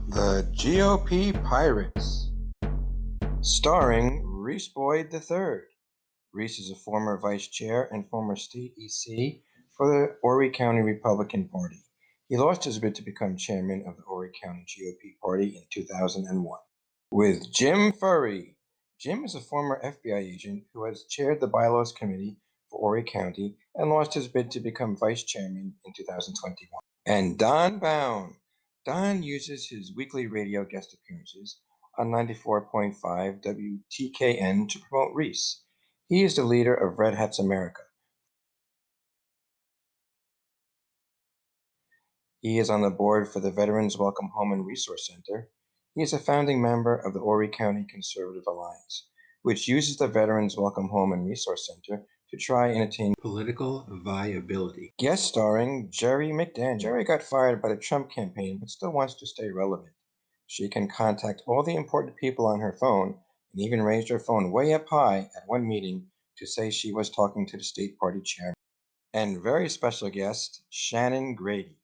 The GOP Pirates, starring Reese Boyd III. Reese is a former vice chair and former state EC for the Horry County Republican Party. He lost his bid to become chairman of the Horry County GOP Party in 2001. With Jim Furry. Jim is a former FBI agent who has chaired the Bylaws Committee for Horry County and lost his bid to become vice chairman in 2021. And Don Bound. Don uses his weekly radio guest appearances on 94.5 WTKN to promote Reese. He is the leader of Red Hats America. He is on the board for the Veterans Welcome Home and Resource Center. He is a founding member of the Horry County Conservative Alliance, which uses the Veterans Welcome Home and Resource Center to try and attain political viability. Guest starring Jerry McDaniel. Jerry got fired by the Trump campaign but still wants to stay relevant. She can contact all the important people on her phone and even raised her phone way up high at one meeting to say she was talking to the state party chairman. And very special guest, Shannon Grady.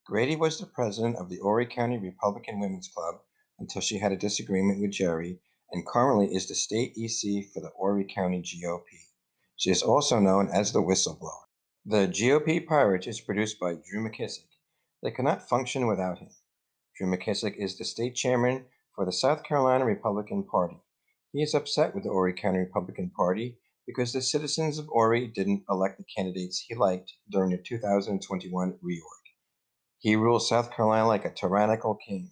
Grady was the president of the Horry County Republican Women's Club until she had a disagreement with Jerry, and currently is the state EC for the Horry County GOP. She is also known as the whistleblower. The GOP Pirates is produced by Drew McKissick. They cannot function without him. Drew McKissick is the state chairman for the South Carolina Republican Party. He is upset with the Horry County Republican Party because the citizens of Horry didn't elect the candidates he liked during the 2021 reorg. He rules South Carolina like a tyrannical king.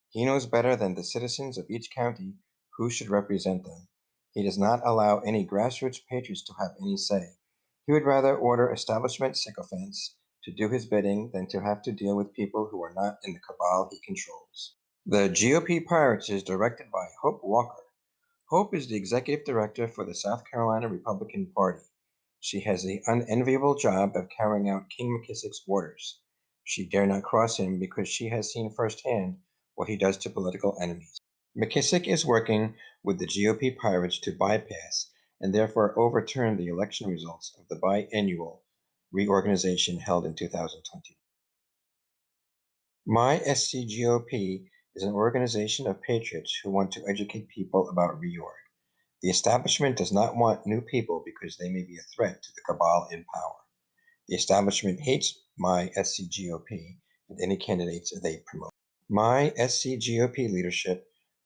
He knows better than the citizens of each county who should represent them. He does not allow any grassroots patriots to have any say. He would rather order establishment sycophants to do his bidding than to have to deal with people who are not in the cabal he controls. The GOP Pirates is directed by Hope Walker. Hope is the executive director for the South Carolina Republican Party. She has the unenviable job of carrying out King McKissick's orders. She dare not cross him because she has seen firsthand what he does to political enemies. McKissick is working with the GOP Pirates to bypass and therefore overturn the election results of the biannual reorganization held in 2020. My SCGOP is an organization of patriots who want to educate people about reorg. The establishment does not want new people because they may be a threat to the cabal in power. The establishment hates my SCGOP and any candidates they promote. My SCGOP leadership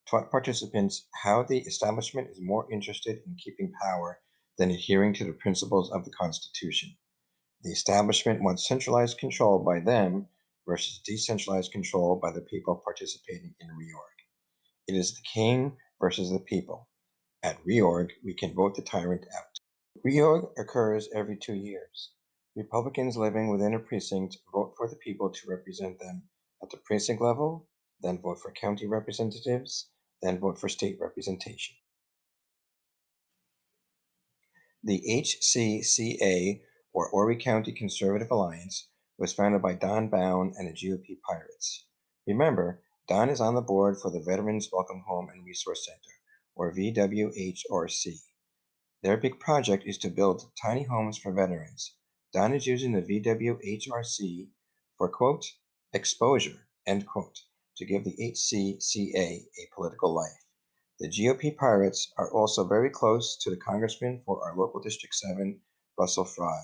taught participants how the establishment is more interested in keeping power than adhering to the principles of the Constitution. The establishment wants centralized control by them versus decentralized control by the people participating in reorg. It is the king versus the people. At reorg, we can vote the tyrant out. Reorg occurs every 2 years. Republicans living within a precinct vote for the people to represent them at the precinct level, then vote for county representatives, then vote for state representation. The HCCA, or Horry County Conservative Alliance, was founded by Don Bound and the GOP Pirates. Remember, Don is on the board for the Veterans Welcome Home and Resource Center, or VWHRC. Their big project is to build tiny homes for veterans. Don is using the VWHRC for, quote, exposure, end quote, to give the HCCA a political life. The GOP Pirates are also very close to the congressman for our local District 7, Russell Fry.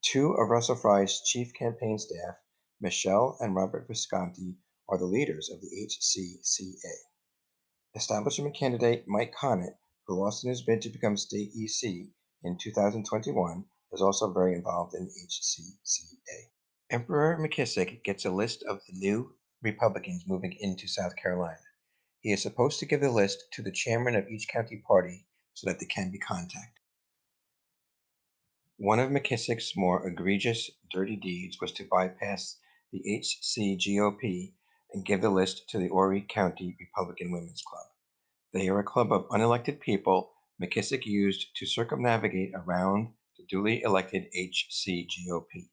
Two of Russell Fry's chief campaign staff, Michelle and Robert Visconti, are the leaders of the HCCA. Establishment candidate Mike Connett, who lost in his bid to become state EC in 2021, is also very involved in the HCCA. Emperor McKissick gets a list of the new Republicans moving into South Carolina. He is supposed to give the list to the chairman of each county party so that they can be contacted. One of McKissick's more egregious dirty deeds was to bypass the HCGOP and give the list to the Horry County Republican Women's Club. They are a club of unelected people McKissick used to circumnavigate around the duly elected HCGOP.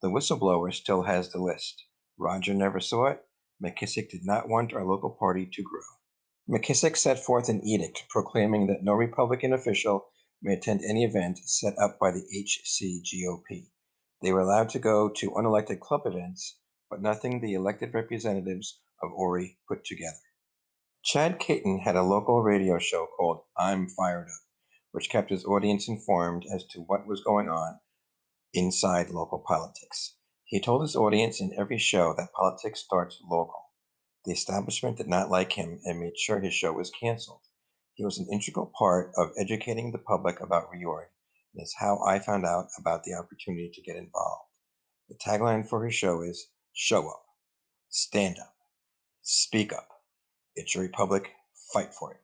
The whistleblower still has the list. Roger never saw it. McKissick did not want our local party to grow. McKissick set forth an edict proclaiming that no Republican official may attend any event set up by the HCGOP. They were allowed to go to unelected club events, but nothing the elected representatives of Horry put together. Chad Caton had a local radio show called I'm Fired Up, which kept his audience informed as to what was going on inside local politics. He told his audience in every show that politics starts local. The establishment did not like him and made sure his show was canceled. He was an integral part of educating the public about reorg, and is how I found out about the opportunity to get involved. The tagline for his show is Show Up, Stand Up, Speak Up. It's your republic, fight for it.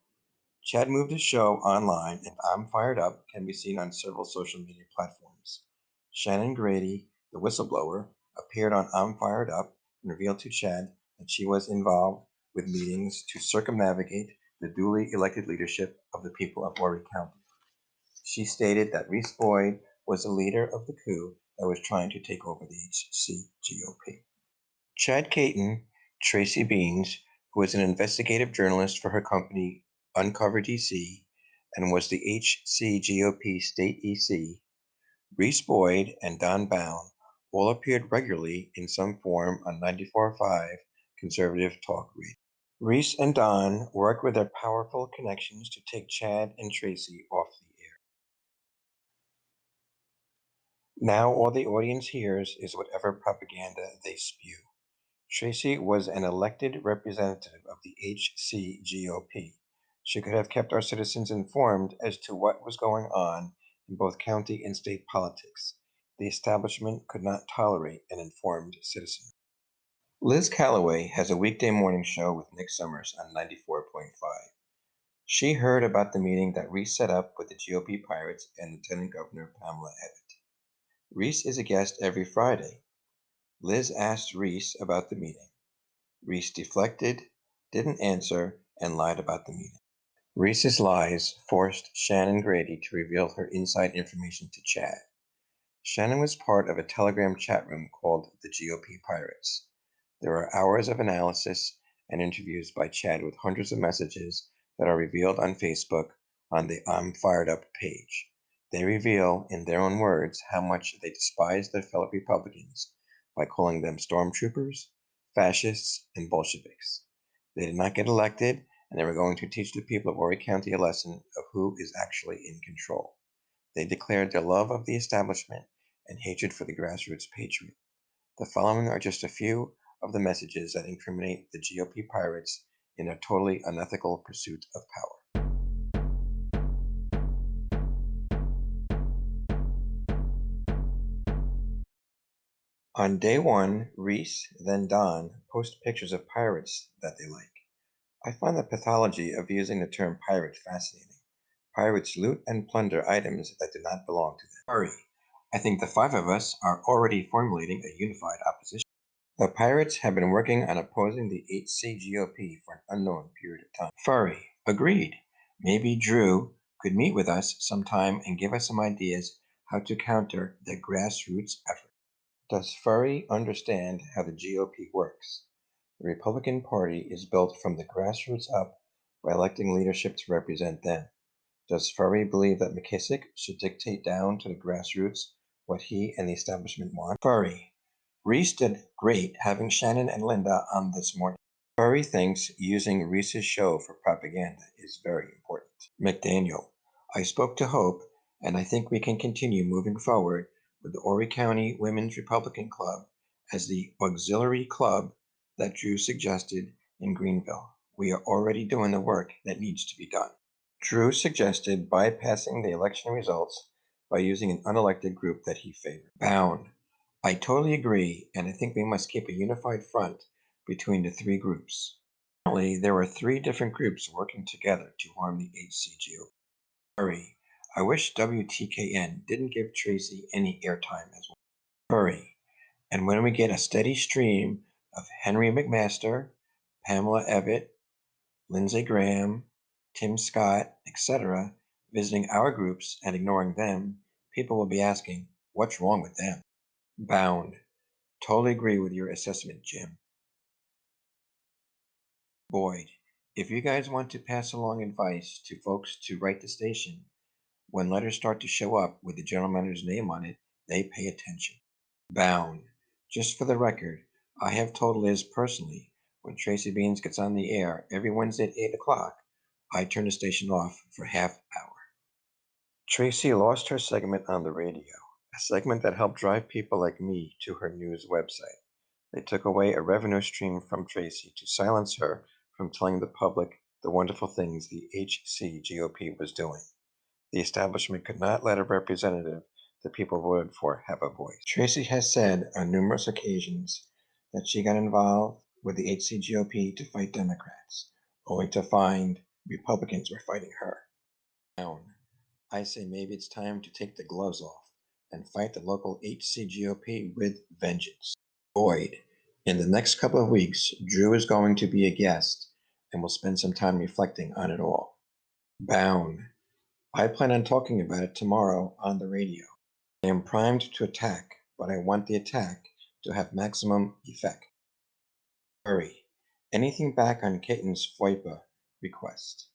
Chad moved his show online, and I'm Fired Up can be seen on several social media platforms. Shannon Grady, the whistleblower, appeared on I'm Fired Up and revealed to Chad that she was involved with meetings to circumnavigate the duly elected leadership of the people of Horry County. She stated that Reese Boyd was the leader of the coup that was trying to take over the HC GOP. Chad Caton, Tracy Beans, who is an investigative journalist for her company Uncover DC and was the HCGOP state EC, Reese Boyd, and Don Bound all appeared regularly in some form on 94.5 conservative talk radio. Reese and Don worked with their powerful connections to take Chad and Tracy off the air. Now all the audience hears is whatever propaganda they spew. Tracy was an elected representative of the HCGOP. She could have kept our citizens informed as to what was going on in both county and state politics. The establishment could not tolerate an informed citizen. Liz Calloway has a weekday morning show with Nick Summers on 94.5. She heard about the meeting that Reese set up with the GOP Pirates and Lieutenant Governor Pamela Abbott. Reese is a guest every Friday. Liz asked Reese about the meeting. Reese deflected, didn't answer, and lied about the meeting. Reese's lies forced Shannon Grady to reveal her inside information to Chad. Shannon was part of a Telegram chat room called the GOP Pirates. There are hours of analysis and interviews by Chad with hundreds of messages that are revealed on Facebook on the I'm Fired Up page. They reveal, in their own words, how much they despise their fellow Republicans by calling them stormtroopers, fascists, and Bolsheviks. They did not get elected, and they were going to teach the people of Horry County a lesson of who is actually in control. They declared their love of the establishment and hatred for the grassroots patriot. The following are just a few of the messages that incriminate the GOP Pirates in their totally unethical pursuit of power. On day one, Reese, then Don, post pictures of pirates that they like. I find the pathology of using the term pirate fascinating. Pirates loot and plunder items that do not belong to them. Hurry. I think the five of us are already formulating a unified opposition. The Pirates have been working on opposing the HCGOP for an unknown period of time. Furry. Agreed. Maybe Drew could meet with us sometime and give us some ideas how to counter the grassroots effort. Does Furry understand how the GOP works? The Republican Party is built from the grassroots up by electing leadership to represent them. Does Furry believe that McKissick should dictate down to the grassroots what he and the establishment want? Furry. Reese did great having Shannon and Linda on this morning. Furry thinks using Reese's show for propaganda is very important. McDaniel. I spoke to Hope, and I think we can continue moving forward with the Horry County Women's Republican Club as the auxiliary club that Drew suggested in Greenville. We are already doing the work that needs to be done. Drew suggested bypassing the election results by using an unelected group that he favored. Bound. I totally agree, and I think we must keep a unified front between the three groups. Apparently, there were three different groups working together to harm the HCGO. Hurry. I wish WTKN didn't give Tracy any airtime as well. Hurry. And when we get a steady stream of Henry McMaster, Pamela Abbott, Lindsey Graham, Tim Scott, etc., visiting our groups and ignoring them, people will be asking, what's wrong with them? Bound. Totally agree with your assessment, Jim. Boyd. If you guys want to pass along advice to folks to write the station, when letters start to show up with the general manager's name on it, they pay attention. Bound. Just for the record, I have told Liz personally, When Tracy Beans gets on the air every Wednesday at 8 o'clock, I turn the station off for half hour. Tracy lost her segment on the radio, a segment that helped drive people like me to her news website. They took away a revenue stream from Tracy to silence her from telling the public the wonderful things the HCGOP was doing. The establishment could not let a representative the people voted for have a voice. Tracy has said on numerous occasions that she got involved with the HCGOP to fight Democrats, only to find Republicans were fighting her. Down. I say maybe it's time to take the gloves off and fight the local HCGOP with vengeance. Boyd, in the next couple of weeks, Drew is going to be a guest and we'll spend some time reflecting on it all. Bound. I plan on talking about it tomorrow on the radio. I am primed to attack, but I want the attack to have maximum effect. Hurry. Anything back on Caton's FOIPA request?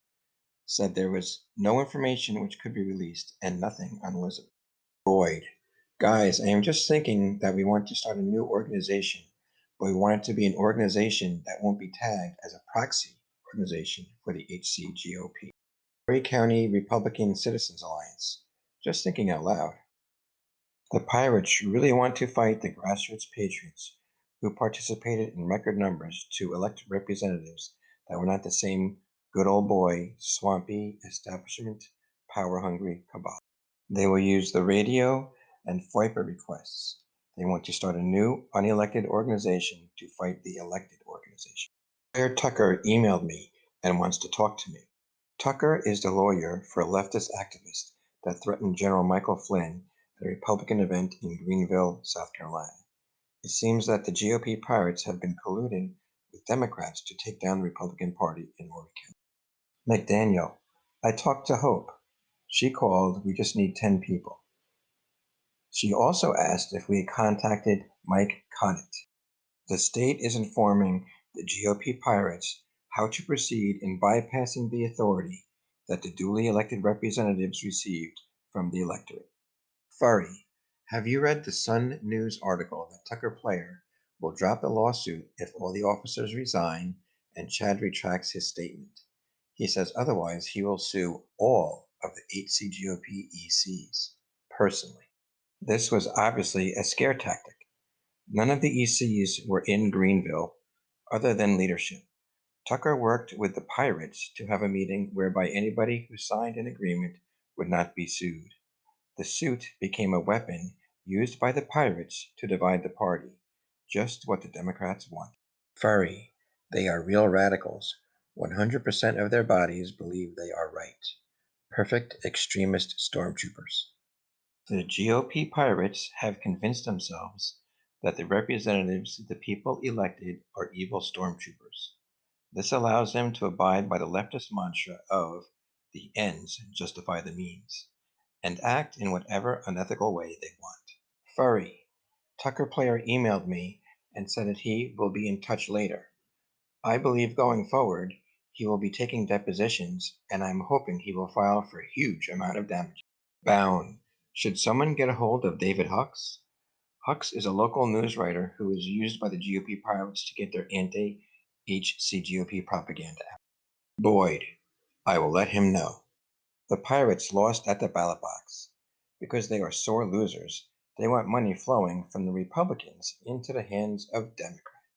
Said there was no information which could be released and nothing on Elizabeth. Boyd. Guys, I am just thinking that we want to start a new organization, but we want it to be an organization that won't be tagged as a proxy organization for the HCGOP. Horry County Republican Citizens Alliance. Just thinking out loud. The Pirates really want to fight the grassroots patriots who participated in record numbers to elect representatives that were not the same good old boy, swampy establishment, power-hungry cabal. They will use the radio and FOIPA requests. They want to start a new, unelected organization to fight the elected organization. Lawyer Tucker emailed me and wants to talk to me. Tucker is the lawyer for a leftist activist that threatened General Michael Flynn at a Republican event in Greenville, South Carolina. It seems that the GOP Pirates have been colluding with Democrats to take down the Republican Party in Horry County. McDaniel, I talked to Hope. She called, we just need 10 people. She also asked if we had contacted Mike Conant. The state is informing the GOP Pirates how to proceed in bypassing the authority that the duly elected representatives received from the electorate. Furry, have you read the Sun News article that Tucker Player will drop the lawsuit if all the officers resign and Chad retracts his statement? He says otherwise he will sue all of the HCGOP ECs personally. This was obviously a scare tactic. None of the ECs were in Greenville other than leadership. Tucker worked with the Pirates to have a meeting whereby anybody who signed an agreement would not be sued. The suit became a weapon used by the Pirates to divide the party, just what the Democrats want. Furry, they are real radicals. 100% of their bodies believe they are right. Perfect extremist stormtroopers. The GOP Pirates have convinced themselves that the representatives the people elected are evil stormtroopers. This allows them to abide by the leftist mantra of the ends justify the means and act in whatever unethical way they want. Furry, Tucker Player emailed me and said that he will be in touch later. I believe going forward, he will be taking depositions, and I'm hoping he will file for a huge amount of damage. Bound. Should someone get a hold of David Hux? Hux is a local news writer who is used by the GOP Pirates to get their anti-HCGOP propaganda out. Boyd. I will let him know. The Pirates lost at the ballot box. Because they are sore losers, they want money flowing from the Republicans into the hands of Democrats.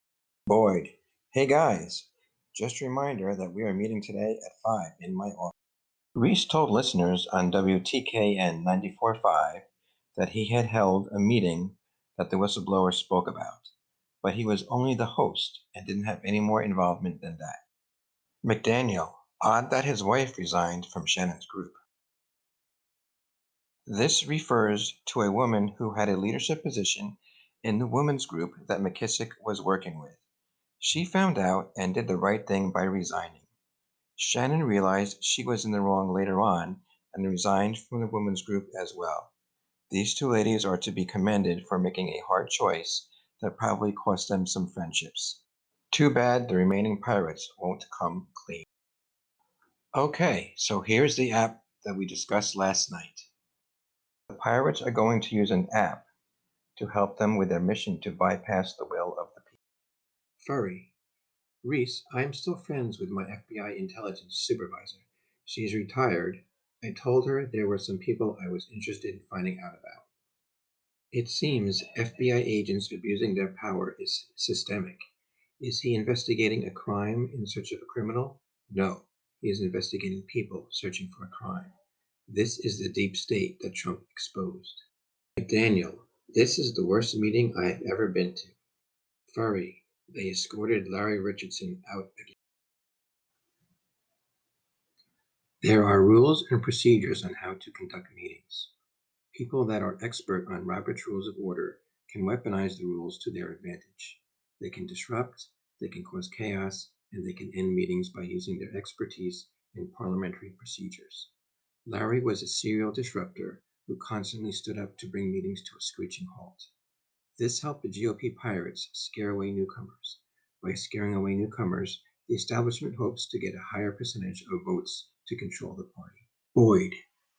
Boyd. Hey guys, just a reminder that we are meeting today at 5 in my office. Reese told listeners on WTKN 94.5 that he had held a meeting that the whistleblower spoke about, but he was only the host and didn't have any more involvement than that. McDaniel, odd that his wife resigned from Shannon's group. This refers to a woman who had a leadership position in the women's group that McKissick was working with. She found out and did the right thing by resigning. Shannon realized she was in the wrong later on and resigned from the women's group as well. These two ladies are to be commended for making a hard choice that probably cost them some friendships. Too bad the remaining pirates won't come clean. Okay, so here's the app that we discussed last night. The pirates are going to use an app to help them with their mission to bypass the will of the people. Furry, Reese, I'm still friends with my FBI intelligence supervisor. She's retired. I told her there were some people I was interested in finding out about. It seems FBI agents abusing their power is systemic. Is he investigating a crime in search of a criminal? No, he is investigating people searching for a crime. This is the deep state that Trump exposed. McDaniel, this is the worst meeting I have ever been to. Furry, they escorted Larry Richardson out again. There are rules and procedures on how to conduct meetings. People that are expert on Robert's Rules of Order can weaponize the rules to their advantage. They can disrupt, they can cause chaos, and they can end meetings by using their expertise in parliamentary procedures. Larry was a serial disruptor who constantly stood up to bring meetings to a screeching halt. This helped the GOP Pirates scare away newcomers. By scaring away newcomers, the establishment hopes to get a higher percentage of votes to control the party. Boyd,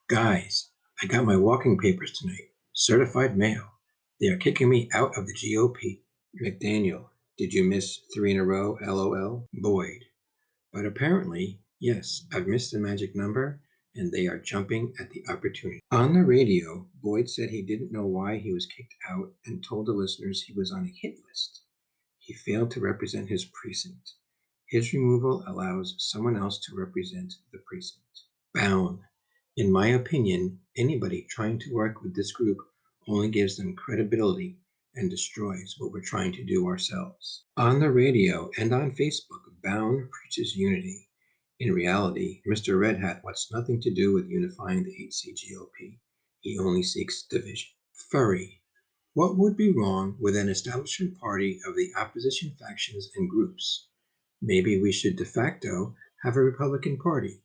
guys, I got my walking papers tonight. Certified mail. They are kicking me out of the GOP. McDaniel, did you miss 3 in a row? LOL. Boyd, but apparently, yes, I've missed the magic number and they are jumping at the opportunity. On the radio, Boyd said he didn't know why he was kicked out and told the listeners he was on a hit list. He failed to represent his precinct. His removal allows someone else to represent the precinct. Bound. In my opinion, anybody trying to work with this group only gives them credibility and destroys what we're trying to do ourselves. On the radio and on Facebook, Bound preaches unity. In reality, Mr. Red Hat wants nothing to do with unifying the 8C GOP. He only seeks division. Furry. What would be wrong with an establishment party of the opposition factions and groups? Maybe we should de facto have a Republican Party.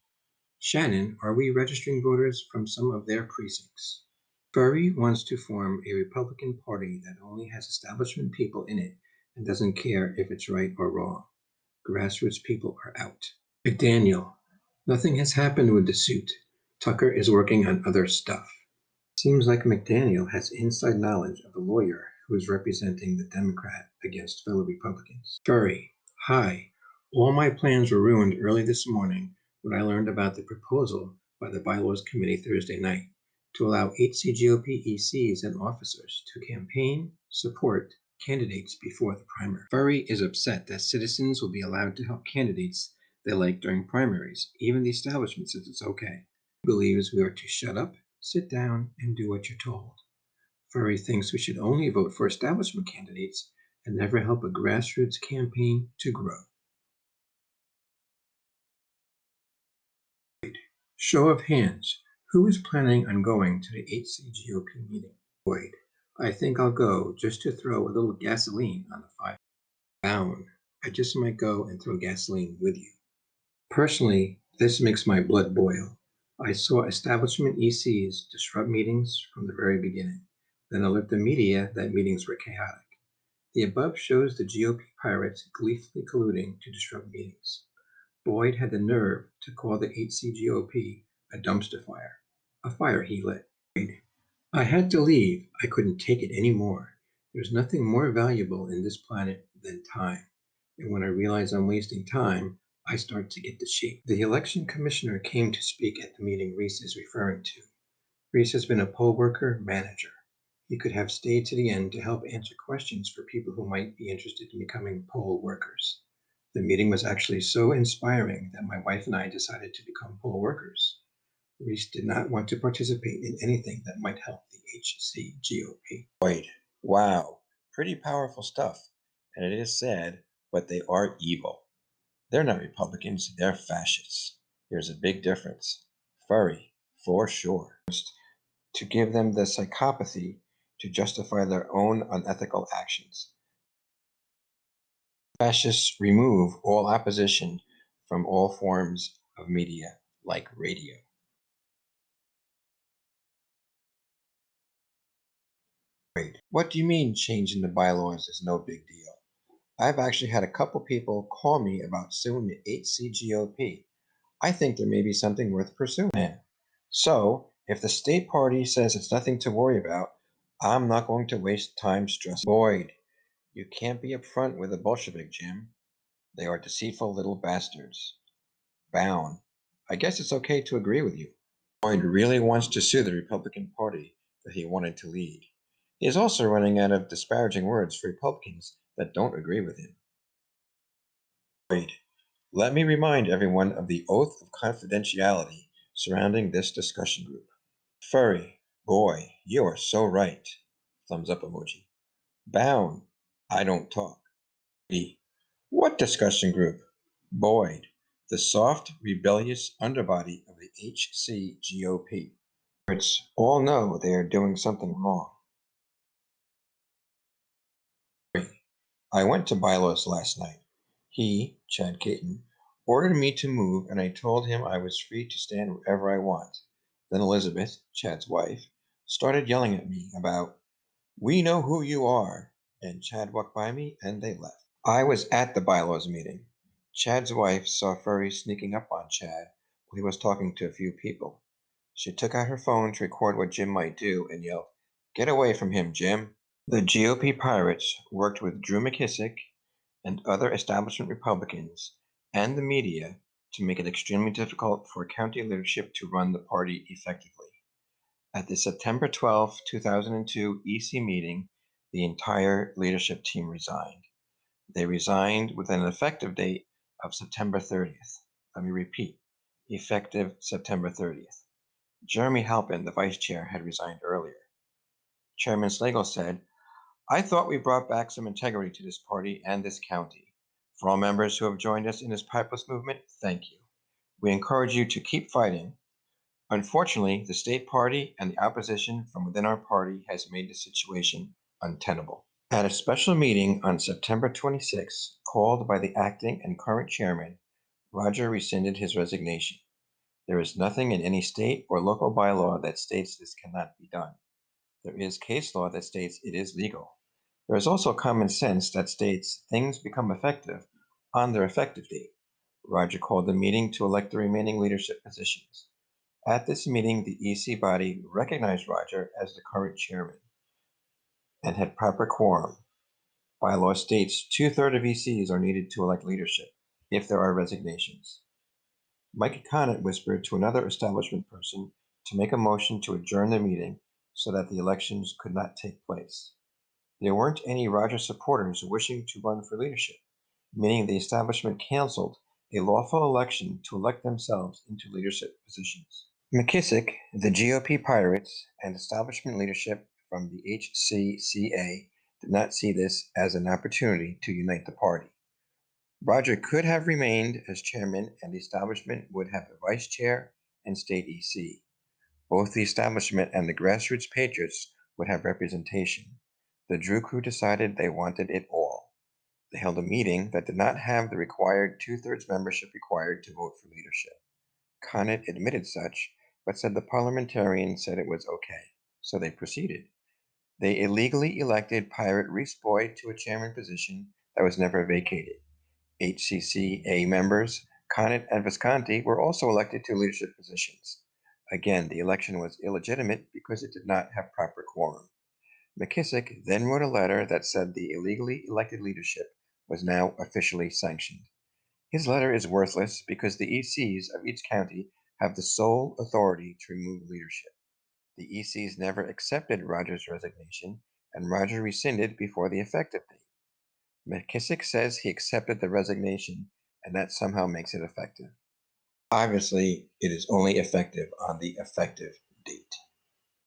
Shannon, are we registering voters from some of their precincts? Furry wants to form a Republican Party that only has establishment people in it and doesn't care if it's right or wrong. Grassroots people are out. McDaniel, nothing has happened with the suit. Tucker is working on other stuff. Seems like McDaniel has inside knowledge of the lawyer who is representing the Democrat against fellow Republicans. Furry, hi. All my plans were ruined early this morning when I learned about the proposal by the Bylaws Committee Thursday night to allow HCGOP ECs and officers to campaign, support candidates before the primary. Furry is upset that citizens will be allowed to help candidates they like during primaries. Even the establishment says it's okay. He believes we are to shut up, sit down, and do what you're told. Furry thinks we should only vote for establishment candidates and never help a grassroots campaign to grow. Show of hands. Who is planning on going to the HC GOP meeting? Boyd. I think I'll go just to throw a little gasoline on the fire. Bound. I just might go and throw gasoline with you. Personally, this makes my blood boil. I saw establishment ECs disrupt meetings from the very beginning, then alert the media that meetings were chaotic. The above shows the GOP pirates gleefully colluding to disrupt meetings. Boyd had the nerve to call the HC GOP a dumpster fire, a fire he lit. I had to leave. I couldn't take it anymore. There's nothing more valuable in this planet than time. And when I realize I'm wasting time, I start to get the shake. The election commissioner came to speak at the meeting Reese is referring to. Reese has been a poll worker manager. He could have stayed to the end to help answer questions for people who might be interested in becoming poll workers. The meeting was actually so inspiring that my wife and I decided to become poll workers. Reese did not want to participate in anything that might help the HC GOP. Boyd, wow, pretty powerful stuff. And it is sad, but they are evil. They're not Republicans, they're fascists. There's a big difference. Furry, for sure. To give them the psychopathy to justify their own unethical actions. Fascists remove all opposition from all forms of media, like radio. Wait, what do you mean changing the bylaws is no big deal? I've actually had a couple people call me about suing the HCGOP. I think there may be something worth pursuing. So, if the state party says it's nothing to worry about, I'm not going to waste time stressing. Boyd, you can't be upfront with a Bolshevik, Jim. They are deceitful little bastards. Bound. I guess it's okay to agree with you. Boyd really wants to sue the Republican Party that he wanted to lead. He is also running out of disparaging words for Republicans that don't agree with him. Boyd, let me remind everyone of the oath of confidentiality surrounding this discussion group. Furry, boy, you are so right. Thumbs up emoji. Bound, I don't talk. B, what discussion group? Boyd, the soft, rebellious underbody of the HCGOP. Pirates all know they are doing something wrong. I went to Bylaws last night. He, Chad Caton, ordered me to move, and I told him I was free to stand wherever I want. Then Elizabeth, Chad's wife, started yelling at me about, "We know who you are," and Chad walked by me and they left. I was at the Bylaws meeting. Chad's wife saw Furry sneaking up on Chad while he was talking to a few people. She took out her phone to record what Jim might do and yelled, "Get away from him, Jim." The GOP Pirates worked with Drew McKissick and other establishment Republicans and the media to make it extremely difficult for county leadership to run the party effectively. At the September 12, 2002 EC meeting, the entire leadership team resigned. They resigned with an effective date of September 30th. Let me repeat, effective September 30th. Jeremy Halpin, the vice chair, had resigned earlier. Chairman Slagle said, "I thought we brought back some integrity to this party and this county. For all members who have joined us in this pipeline movement, thank you. We encourage you to keep fighting. Unfortunately, the state party and the opposition from within our party has made the situation untenable." At a special meeting on September 26, called by the acting and current chairman, Roger rescinded his resignation. There is nothing in any state or local bylaw that states this cannot be done. There is case law that states it is legal. There is also common sense that states things become effective on their effective date. Roger called the meeting to elect the remaining leadership positions. At this meeting, the EC body recognized Roger as the current chairman and had proper quorum. Bylaw states 2/3 of ECs are needed to elect leadership if there are resignations. Mike Conant whispered to another establishment person to make a motion to adjourn the meeting so that the elections could not take place. There weren't any Roger supporters wishing to run for leadership, meaning the establishment canceled a lawful election to elect themselves into leadership positions. McKissick, the GOP Pirates, and establishment leadership from the HCCA did not see this as an opportunity to unite the party. Roger could have remained as chairman, and the establishment would have a vice chair and state EC. Both the establishment and the grassroots patriots would have representation. The Drew crew decided they wanted it all. They held a meeting that did not have the required 2/3 membership required to vote for leadership. Conant admitted such, but said the parliamentarians said it was okay, so they proceeded. They illegally elected Pirate Reese Boyd to a chairman position that was never vacated. HCCA members, Conant and Visconti, were also elected to leadership positions. Again, the election was illegitimate because it did not have proper quorum. McKissick then wrote a letter that said the illegally elected leadership was now officially sanctioned. His letter is worthless because the ECs of each county have the sole authority to remove leadership. The ECs never accepted Roger's resignation, and Roger rescinded before the effective date. McKissick says he accepted the resignation, and that somehow makes it effective. Obviously, it is only effective on the effective date.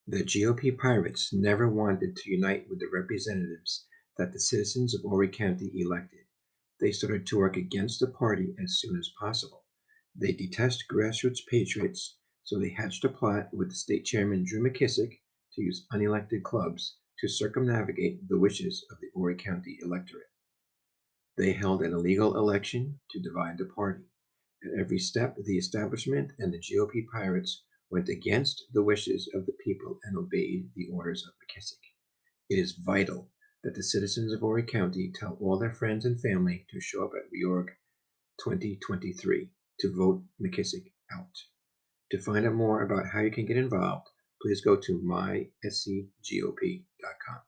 The GOP Pirates never wanted to unite with the representatives that the citizens of Horry County elected. They started to work against the party as soon as possible. They detest grassroots patriots, so they hatched a plot with the state chairman Drew McKissick to use unelected clubs to circumnavigate the wishes of the Horry County electorate. They held an illegal election to divide the party. At every step, the establishment and the GOP Pirates went against the wishes of the people and obeyed the orders of McKissick. It is vital that the citizens of Horry County tell all their friends and family to show up at Reorg 2023 to vote McKissick out. To find out more about how you can get involved, please go to myscgop.com.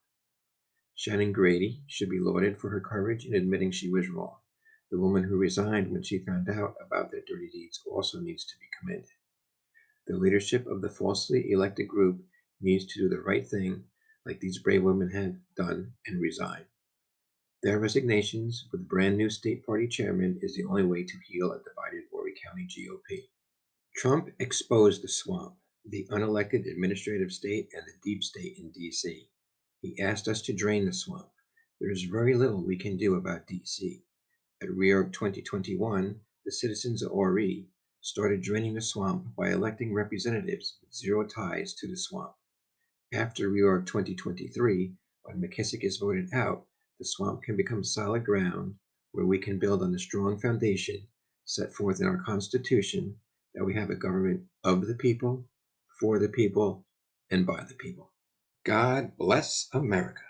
Shannon Grady should be lauded for her courage in admitting she was wrong. The woman who resigned when she found out about their dirty deeds also needs to be commended. The leadership of the falsely elected group needs to do the right thing, like these brave women have done, and resign. Their resignations with brand new state party chairman is the only way to heal a divided Horry County GOP. Trump exposed the swamp, the unelected administrative state, and the deep state in D.C. He asked us to drain the swamp. There is very little we can do about D.C. At reorg 2021, the citizens of Horry started draining the swamp by electing representatives with zero ties to the swamp. After reorg 2023, when McKissick is voted out, the swamp can become solid ground where we can build on the strong foundation set forth in our Constitution that we have a government of the people, for the people, and by the people. God bless America.